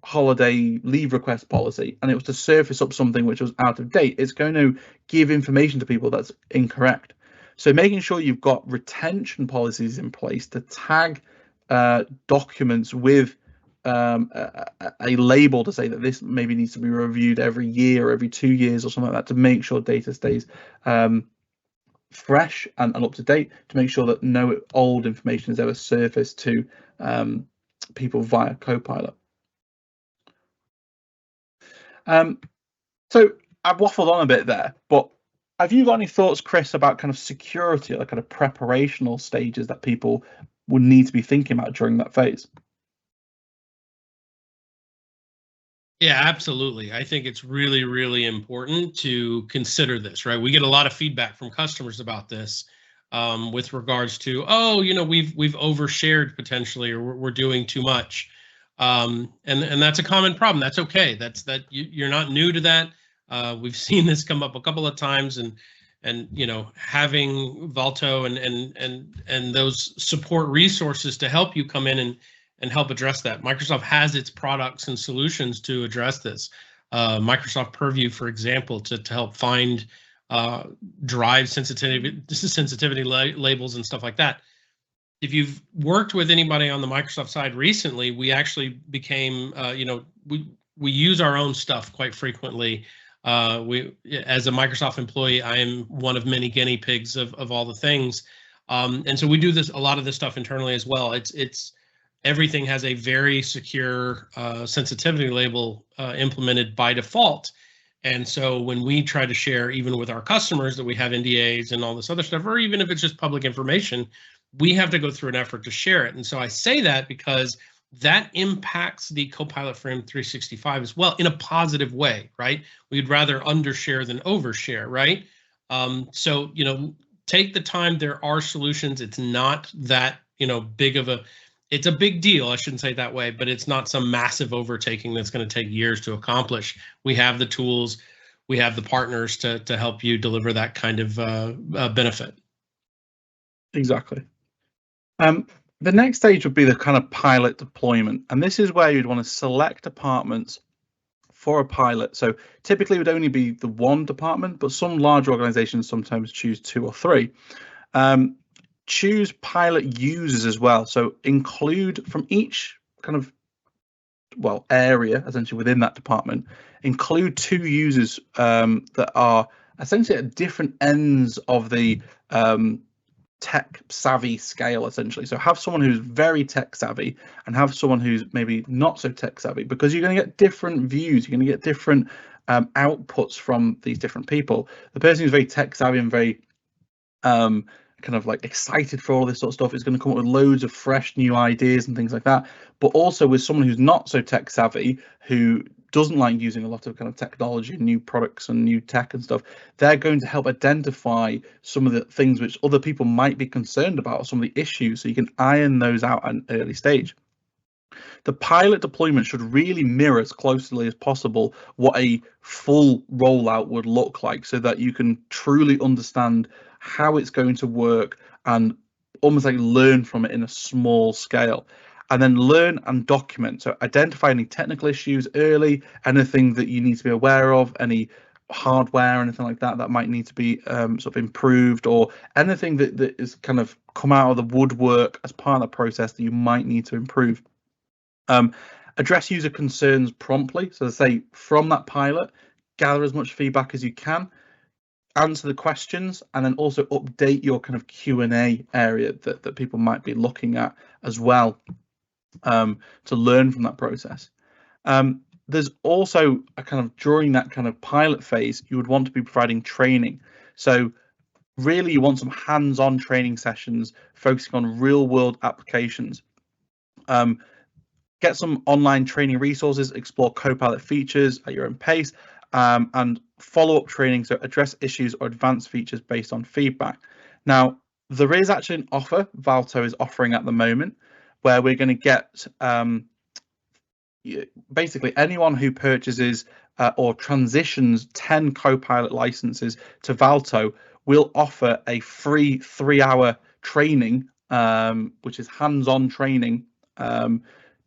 holiday leave request policy, and it was to surface up something which was out of date, it's going to give information to people that's incorrect. So making sure you've got retention policies in place to tag documents with a label to say that this maybe needs to be reviewed every year or every 2 years or something like that, to make sure data stays fresh and up to date, to make sure that no old information is ever surfaced to people via Copilot. So I've waffled on a bit there, but have you got any thoughts, Chris, about kind of security, like kind of preparational stages that people would need to be thinking about during that phase?
Yeah, absolutely. I think it's really, really important to consider this, right? We get a lot of feedback from customers about this with regards to, oh, you know, we've overshared potentially, or we're doing too much. And that's a common problem. That's okay. You're not new to that. We've seen this come up a couple of times, and and having Valto and those support resources to help you come in and help address that. Microsoft has its products and solutions to address this. Microsoft Purview, for example, to help find drive sensitivity labels and stuff like that. If you've worked with anybody on the Microsoft side recently, we actually became, we use our own stuff quite frequently. As a Microsoft employee, I am one of many guinea pigs of all the things, and so we do a lot of this stuff internally as well. It's everything has a very secure sensitivity label implemented by default. And so when we try to share, even with our customers, that we have NDAs and all this other stuff, or even if it's just public information, we have to go through an effort to share it. And so I say that because that impacts the Copilot for M365 as well in a positive way, right? We'd rather undershare than overshare, right? So, take the time. There are solutions. It's not that, big of a, it's a big deal. I shouldn't say it that way, but it's not some massive overtaking that's going to take years to accomplish. We have the tools, we have the partners to help you deliver that kind of benefit.
Exactly. The next stage would be the kind of pilot deployment. And this is where you'd want to select departments for a pilot. So typically it would only be the one department, but some large organizations sometimes choose 2 or 3. Choose pilot users as well. So include from each kind of, area essentially within that department, include 2 users that are essentially at different ends of the tech savvy scale, essentially. So have someone who's very tech savvy and have someone who's maybe not so tech savvy, because you're going to get different views, you're going to get different outputs from these different people. The person who's very tech savvy and very kind of like excited for all this sort of stuff is going to come up with loads of fresh new ideas and things like that. But also with someone who's not so tech savvy, who doesn't like using a lot of kind of technology and new products and new tech and stuff, they're going to help identify some of the things which other people might be concerned about, or some of the issues, so you can iron those out at an early stage. The pilot deployment should really mirror as closely as possible what a full rollout would look like, so that you can truly understand how it's going to work and almost like learn from it in a small scale. And then learn and document. So identify any technical issues early, anything that you need to be aware of, any hardware, anything like that that might need to be sort of improved, or anything that is kind of come out of the woodwork as part of the process that you might need to improve. Address user concerns promptly. So say from that pilot, gather as much feedback as you can, answer the questions, and then also update your kind of Q&A area that people might be looking at as well, to learn from that process. There's also a kind of, during that kind of pilot phase, you would want to be providing training. So really you want some hands-on training sessions focusing on real-world applications. Get some online training resources, explore Copilot features at your own pace, and follow-up training, so address issues or advance features based on feedback. Now, there is actually an offer Valto is offering at the moment, where we're going to get basically anyone who purchases or transitions 10 Copilot licenses to Valto will offer a free 3-hour training, which is hands-on training,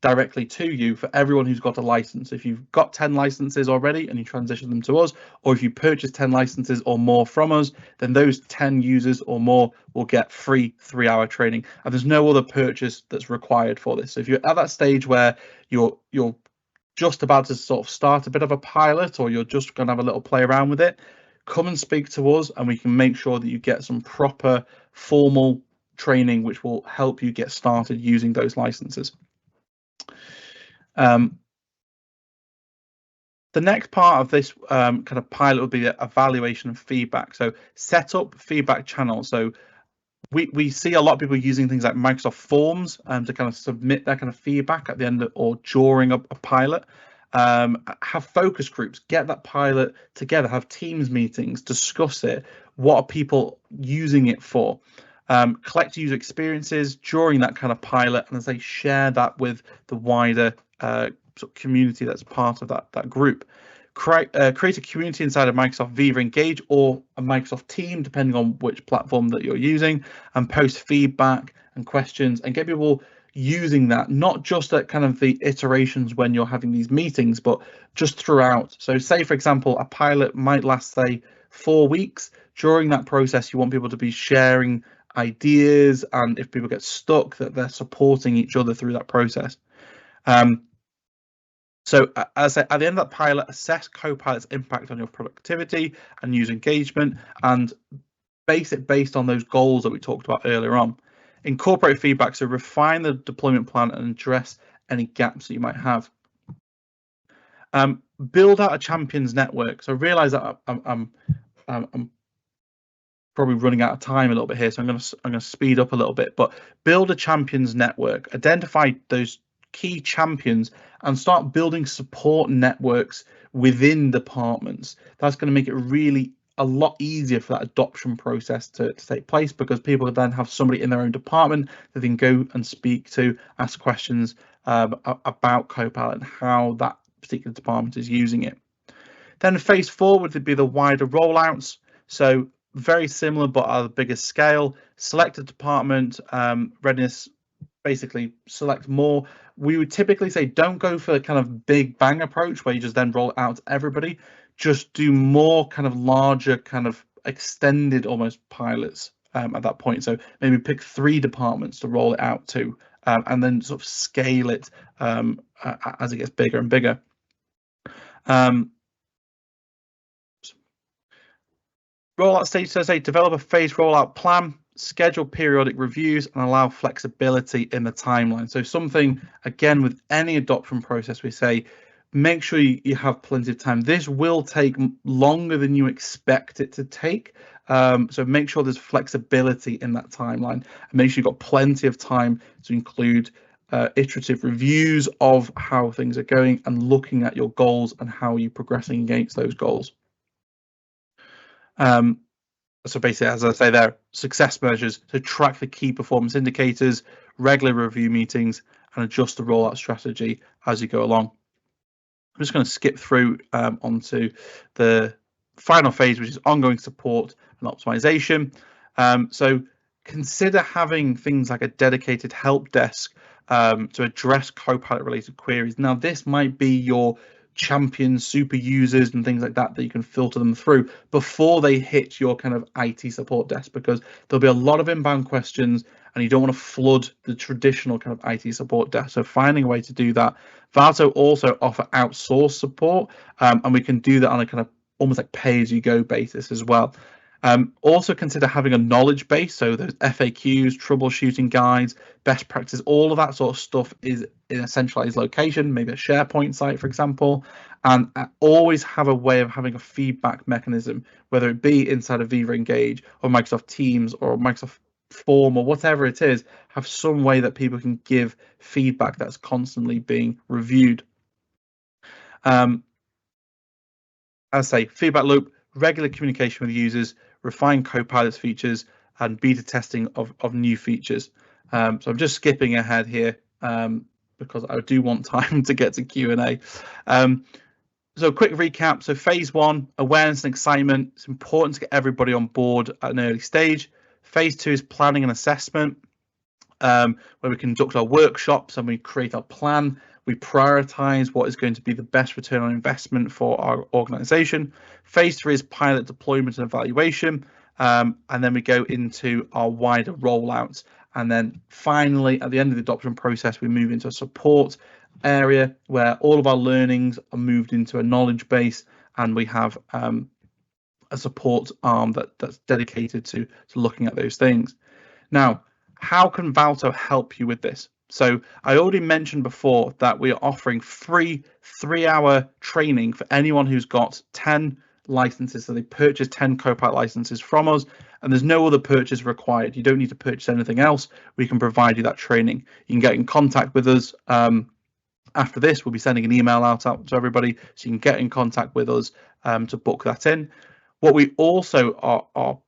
directly to you for everyone who's got a license. If you've got 10 licenses already and you transition them to us, or if you purchase 10 licenses or more from us, then those 10 users or more will get free 3-hour training. And there's no other purchase that's required for this. So if you're at that stage where you're just about to sort of start a bit of a pilot, or you're just going to have a little play around with it, come and speak to us and we can make sure that you get some proper formal training which will help you get started using those licenses. The next part of this kind of pilot will be the evaluation and feedback. So set up feedback channels. So we see a lot of people using things like Microsoft Forms to kind of submit that kind of feedback at the end of, or during a pilot. Have focus groups, get that pilot together, have Teams meetings, discuss it. What are people using it for? Collect user experiences during that kind of pilot, and as they share that with the wider sort of community that's part of that group. create a community inside of Microsoft Viva Engage or a Microsoft team, depending on which platform that you're using, and post feedback and questions and get people using that, not just at kind of the iterations when you're having these meetings, but just throughout. So say, for example, a pilot might last, say, 4 weeks. During that process, you want people to be sharing ideas, and if people get stuck, that they're supporting each other through that process. So as at the end of that pilot, assess Copilot's impact on your productivity and user engagement, and base it based on those goals that we talked about earlier on. Incorporate feedback, so refine the deployment plan and address any gaps that you might have. Build out a champions network. So realize that I'm probably running out of time a little bit here, so I'm going to speed up a little bit. But build a champions network. Identify those key champions and start building support networks within departments. That's going to make it really a lot easier for that adoption process to take place, because people then have somebody in their own department that they can go and speak to, ask questions about Copilot and how that particular department is using it. Then phase 4 would be the wider rollouts. So very similar, but at a bigger scale. Select a department, readiness, basically select more. We would typically say don't go for a kind of big bang approach where you just then roll it out to everybody. Just do more kind of larger, kind of extended almost pilots at that point. So maybe pick 3 departments to roll it out to, and then sort of scale it as it gets bigger and bigger. Rollout stage, so say develop a phased rollout plan, schedule periodic reviews, and allow flexibility in the timeline. So something, again, with any adoption process, we say, make sure you have plenty of time. This will take longer than you expect it to take. So make sure there's flexibility in that timeline, and make sure you've got plenty of time to include iterative reviews of how things are going and looking at your goals and how you're progressing against those goals. So basically, as I say there, success measures to track the key performance indicators, regular review meetings, and adjust the rollout strategy as you go along. I'm just going to skip through onto the final phase, which is ongoing support and optimization. So consider having things like a dedicated help desk to address Copilot related queries. Now, this might be your champion super users and things like that you can filter them through before they hit your kind of IT support desk, because there'll be a lot of inbound questions and you don't want to flood the traditional kind of IT support desk. So finding a way to do that. Valto also offer outsourced support, and we can do that on a kind of almost like pay-as-you-go basis as well. Also consider having a knowledge base, so those FAQs, troubleshooting guides, best practices, all of that sort of stuff is in a centralized location, maybe a SharePoint site, for example, and always have a way of having a feedback mechanism, whether it be inside of Viva Engage or Microsoft Teams or Microsoft Form or whatever it is. Have some way that people can give feedback that's constantly being reviewed. As I say, feedback loop, regular communication with users, refine Copilot's features, and beta testing of new features. So I'm just skipping ahead here because I do want time to get to Q&A. So quick recap. So phase 1, awareness and excitement. It's important to get everybody on board at an early stage. Phase 2 is planning and assessment, where we conduct our workshops and we create our plan. We prioritize what is going to be the best return on investment for our organization. Phase 3 is pilot deployment and evaluation. And then we go into our wider rollouts. And then finally, at the end of the adoption process, we move into a support area where all of our learnings are moved into a knowledge base, and we have a support arm that's dedicated to looking at those things. Now, how can Valto help you with this? So I already mentioned before that we are offering free 3-hour training for anyone who's got 10 licenses. So they purchase 10 Copilot licenses from us, and there's no other purchase required. You don't need to purchase anything else. We can provide you that training. You can get in contact with us. After this, we'll be sending an email out to everybody, so you can get in contact with us to book that in. What we also are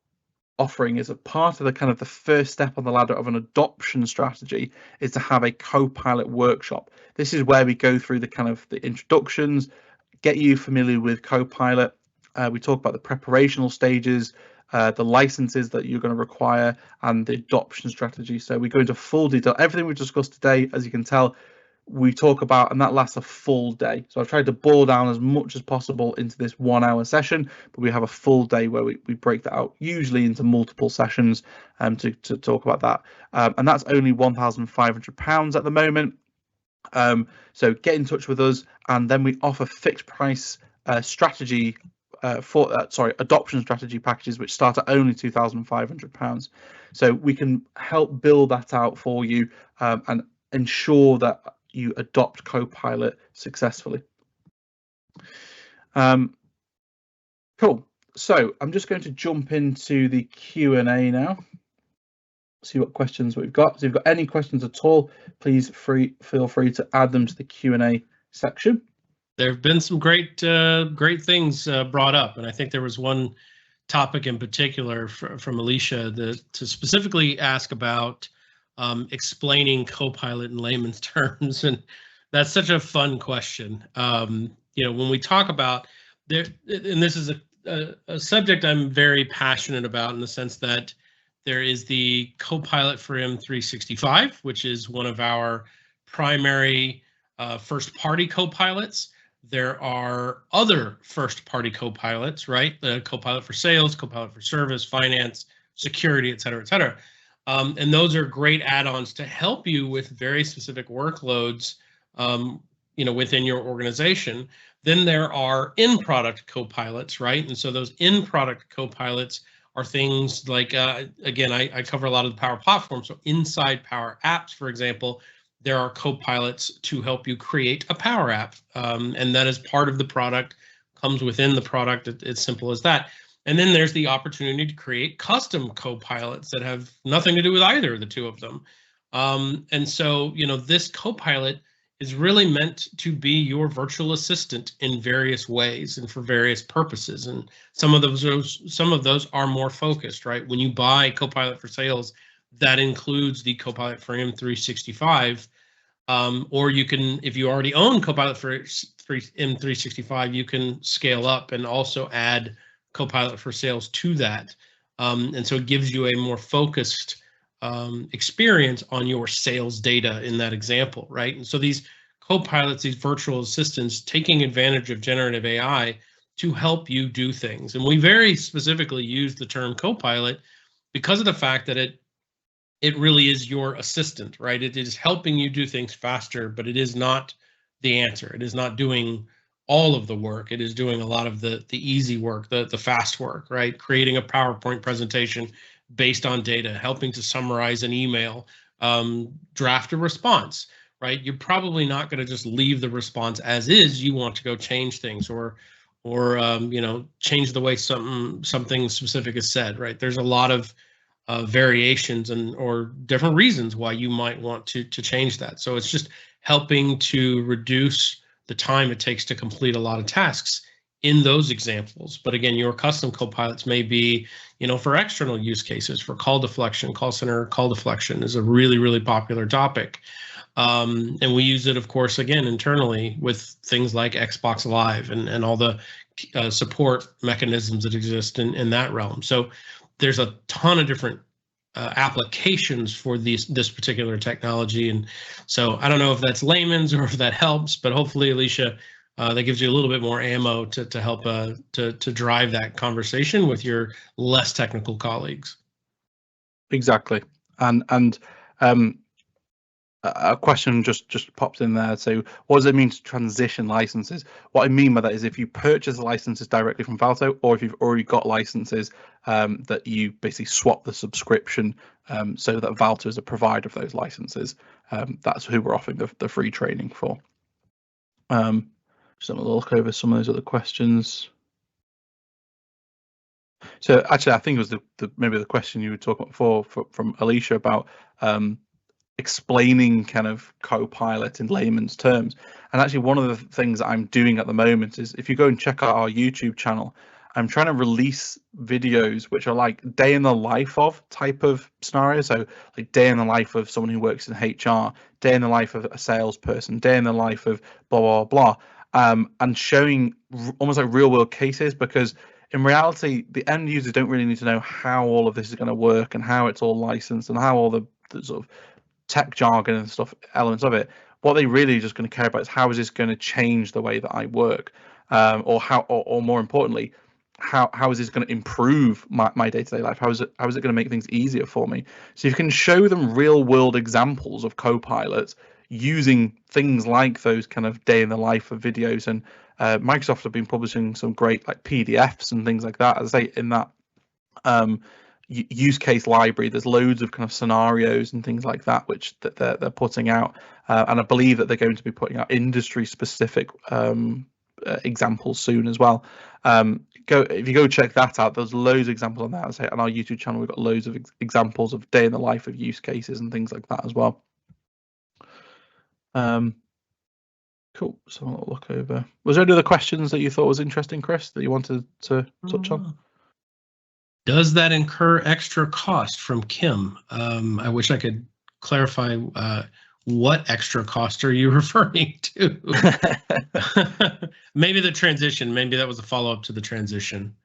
offering is a part of the kind of the first step on the ladder of an adoption strategy is to have a Copilot workshop. This is where we go through the kind of the introductions, get you familiar with Copilot. We talk about the preparational stages, the licenses that you're going to require, and the adoption strategy. So we go into full detail. Everything we've discussed today, as you can tell, we talk about, and that lasts a full day. So I've tried to boil down as much as possible into this 1 hour session, but we have a full day where we break that out, usually into multiple sessions, to talk about that. And that's only £1,500 at the moment. So get in touch with us, and then we offer fixed price strategy adoption strategy packages, which start at only £2,500. So we can help build that out for you and ensure that you adopt Copilot successfully. Cool. So I'm just going to jump into the Q&A now. See what questions we've got. So if you've got any questions at all, please feel free to add them to the Q&A section.
There have been some great things brought up, and I think there was one topic in particular from Alicia to specifically ask about explaining Copilot in layman's terms, and that's such a fun question. When we talk about there, and this is a subject I'm very passionate about in the sense that there is the Copilot for M365, which is one of our primary first-party Copilots. There are other first-party Copilots, right? The Copilot for sales, Copilot for service, finance, security, et cetera, et cetera. And those are great add-ons to help you with very specific workloads, within your organization. Then there are in-product Copilots, right? And so those in-product Copilots are things like, again, I cover a lot of the Power Platform. So inside Power Apps, for example, there are Copilots to help you create a Power App. And that is part of the product, comes within the product. It's simple as that. And then there's the opportunity to create custom Copilots that have nothing to do with either of the two of them. And so, this Copilot is really meant to be your virtual assistant in various ways and for various purposes. And some of those are more focused, right? When you buy Copilot for sales, that includes the Copilot for M365. Or you can, if you already own Copilot for M365, you can scale up and also add Copilot for sales to that. And so it gives you a more focused experience on your sales data in that example, right? And so these Copilots, these virtual assistants, taking advantage of generative AI to help you do things. And we very specifically use the term Copilot because of the fact that it really is your assistant, right? It is helping you do things faster, but it is not the answer. It is not doing all of the work. It is doing a lot of the easy work, the fast work, right? Creating a PowerPoint presentation based on data, helping to summarize an email, draft a response, right? You're probably not going to just leave the response as is. You want to go change things or change the way something specific is said, right? There's a lot of variations or different reasons why you might want to change that. So it's just helping to reduce the time it takes to complete a lot of tasks in those examples. But again, your custom Copilots may be, for external use cases, for call deflection. Call center call deflection is a really, really popular topic. And we use it, of course, again, internally with things like Xbox Live and all the support mechanisms that exist in that realm. So there's a ton of different applications for this particular technology. And so I don't know if that's layman's or if that helps, but hopefully, Alicia, that gives you a little bit more ammo to help to drive that conversation with your less technical colleagues.
Exactly. And a question just popped in there. So what does it mean to transition licenses? What I mean by that is if you purchase licenses directly from Valto, or if you've already got licenses that you basically swap the subscription so that Valto is a provider of those licenses. That's who we're offering the free training for. Just have a look over some of those other questions. So actually, I think it was maybe the question you were talking about from Alicia about explaining kind of Copilot in layman's terms. And actually, one of the things that I'm doing at the moment is if you go and check out our YouTube channel, I'm trying to release videos which are like day in the life of type of scenario. So like day in the life of someone who works in HR, day in the life of a salesperson, day in the life of blah, blah, blah. and showing almost like real world cases, because in reality, the end users don't really need to know how all of this is going to work and how it's all licensed and how all the sort of tech jargon and stuff, elements of it. What they really are just going to care about is how is this going to change the way that I work, or more importantly, how is this going to improve my day-to-day life? How is it going to make things easier for me? So you can show them real world examples of Copilot using things like those kind of day in the life of videos, and Microsoft have been publishing some great like PDFs and things like that. As I say, in that use case library, there's loads of kind of scenarios and things like that which that they're putting out, and I believe that they're going to be putting out industry specific examples soon as well. If you go check that out, there's loads of examples on that. As I say, on our YouTube channel, we've got loads of examples of day in the life of use cases and things like that as well. Cool. So I'll look over. Was there any other questions that you thought was interesting, Chris, that you wanted to touch on?
Does that incur extra cost from Kim? I wish I could clarify what extra cost are you referring to? Maybe the transition. Maybe that was a follow-up to the transition.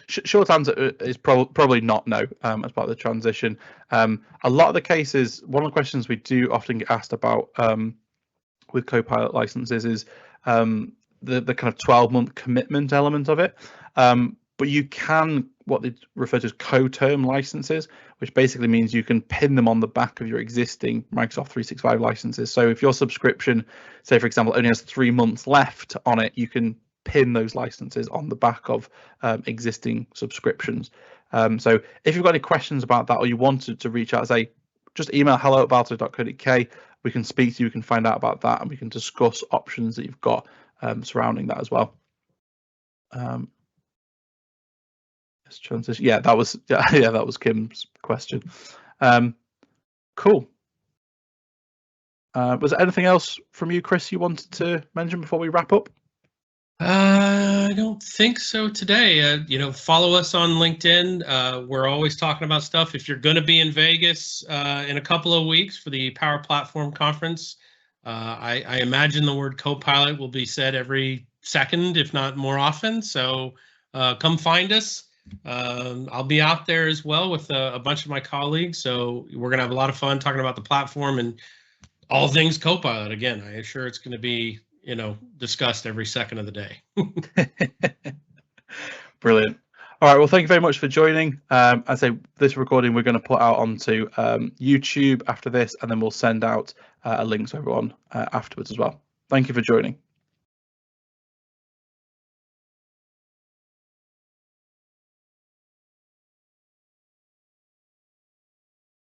Short answer is probably not no, as part of the transition. A lot of the cases, one of the questions we do often get asked about with Copilot licenses is the kind of 12-month commitment element of it. But you can, what they refer to as co-term licenses, which basically means you can pin them on the back of your existing Microsoft 365 licenses. So if your subscription, say for example, only has 3 months left on it, you can pin those licenses on the back of existing subscriptions. So if you've got any questions about that, or you wanted to reach out, say, just email hello@valto.co.uk. We can speak to you, we can find out about that, and we can discuss options that you've got surrounding that as well. Transition. Yeah, that was that was Kim's question. Cool. Was there anything else from you, Chris, you wanted to mention before we wrap up?
I don't think so today. Follow us on LinkedIn. We're always talking about stuff. If you're going to be in Vegas in a couple of weeks for the Power Platform Conference, I imagine the word Copilot will be said every second, if not more often. So come find us. I'll be out there as well with a bunch of my colleagues. So we're going to have a lot of fun talking about the platform and all things Copilot. Again, I assure it's going to be discussed every second of the day.
Brilliant. All right, well, thank you very much for joining. I say this recording we're going to put out onto YouTube after this, and then we'll send out a link to everyone afterwards as well. Thank you for joining.